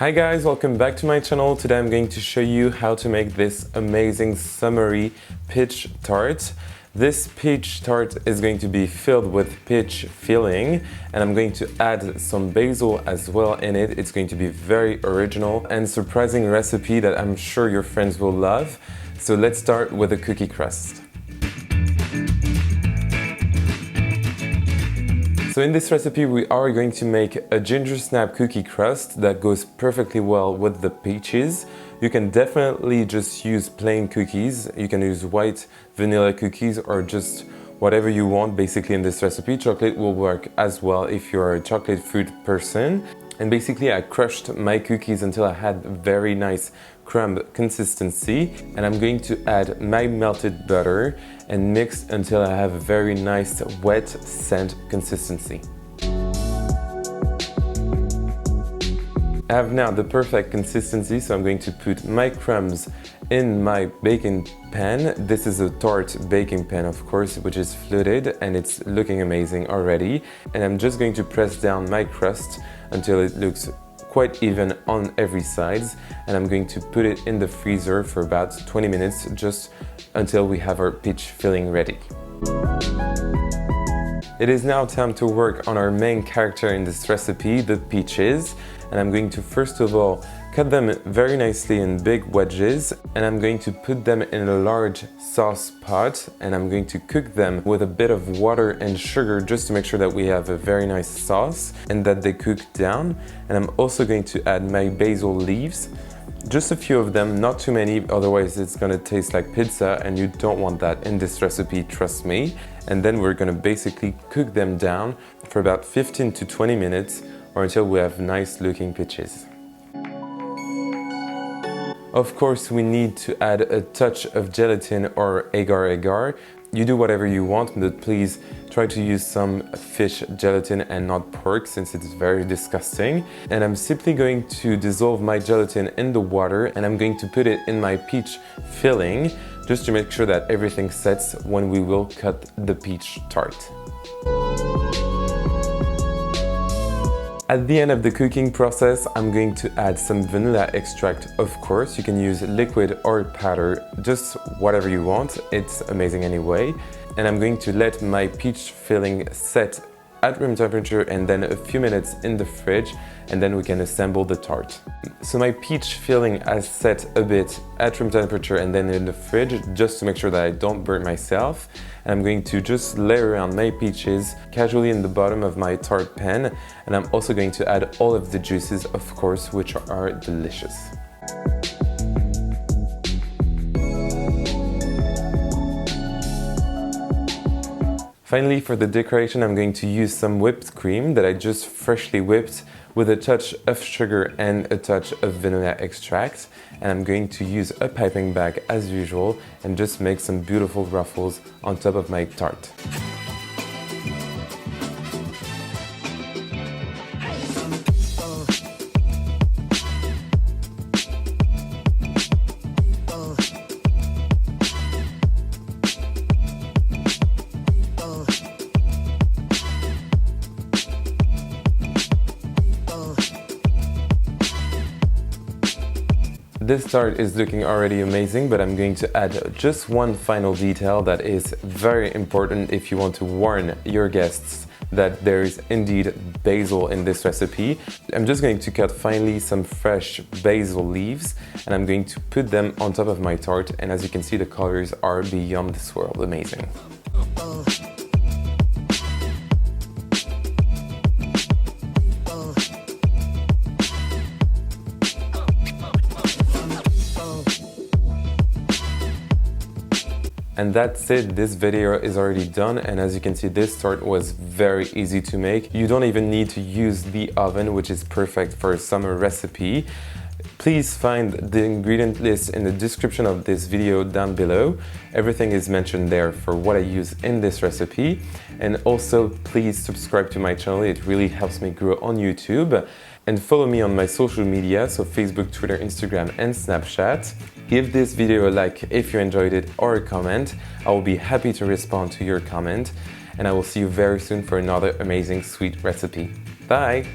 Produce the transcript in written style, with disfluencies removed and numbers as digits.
Hi guys, welcome back to my channel. Today I'm going to show you how to make this amazing summery peach tart. This peach tart is going to be filled with peach filling, and I'm going to add some basil as well in it. It's going to be very original and surprising recipe that I'm sure your friends will love. So let's start with the cookie crust. So in this recipe we are going to make a ginger snap cookie crust that goes perfectly well with the peaches. You can definitely just use plain cookies. You can use white vanilla cookies or just whatever you want basically in this recipe. Chocolate will work as well if you're a chocolate fruit person. And basically I crushed my cookies until I had very nice crumb consistency, and I'm going to add my melted butter and mix until I have a very nice wet scent consistency. I have now the perfect consistency, so I'm going to put my crumbs in my baking pan. This is a Tart baking pan, of course, which is fluted and it's looking amazing already. And I'm just going to press down my crust until it looks quite even on every side, and I'm going to put it in the freezer for about 20 minutes just until we have our peach filling ready. It is now time to work on our main character in this recipe, the peaches, and I'm going to first of all cut them very nicely in big wedges, and I'm going to put them in a large sauce pot, and I'm going to cook them with a bit of water and sugar just to make sure that we have a very nice sauce and that they cook down. And I'm also going to add my basil leaves, just a few of them, not too many, otherwise it's gonna taste like pizza and you don't want that in this recipe, trust me. And then we're gonna basically cook them down for about 15 to 20 minutes or until we have nice looking peaches. Of course, we need to add a touch of gelatin or agar-agar. You do whatever you want, but please try to use some fish gelatin and not pork, since it's very disgusting. And I'm simply going to dissolve my gelatin in the water, and I'm going to put it in my peach filling just to make sure that everything sets when we will cut the peach tart. At the end of the cooking process, I'm going to add some vanilla extract, of course. You can use liquid or powder, just whatever you want. It's amazing anyway. And I'm going to let my peach filling set at room temperature and then a few minutes in the fridge, and then we can assemble the tart. So my peach filling has set a bit at room temperature and then in the fridge, just to make sure that I don't burn myself. And I'm going to just layer around my peaches casually in the bottom of my tart pan, and I'm also going to add all of the juices, of course, which are delicious. Finally, for the decoration, I'm going to use some whipped cream that I just freshly whipped with a touch of sugar and a touch of vanilla extract. And I'm going to use a piping bag as usual and just make some beautiful ruffles on top of my tart. This tart is looking already amazing, but I'm going to add just one final detail that is very important if you want to warn your guests that there is indeed basil in this recipe. I'm just going to cut finely some fresh basil leaves, and I'm going to put them on top of my tart, and as you can see, the colors are beyond this world amazing. And that's it, this video is already done, and as you can see, this tart was very easy to make. You don't even need to use the oven, which is perfect for a summer recipe. Please find the ingredient list in the description of this video down below. Everything is mentioned there for what I use in this recipe. And also, please subscribe to my channel, it really helps me grow on YouTube. And follow me on my social media, so Facebook, Twitter, Instagram, and Snapchat. Give this video a like if you enjoyed it, or a comment. I will be happy to respond to your comment. And I will see you very soon for another amazing sweet recipe. Bye!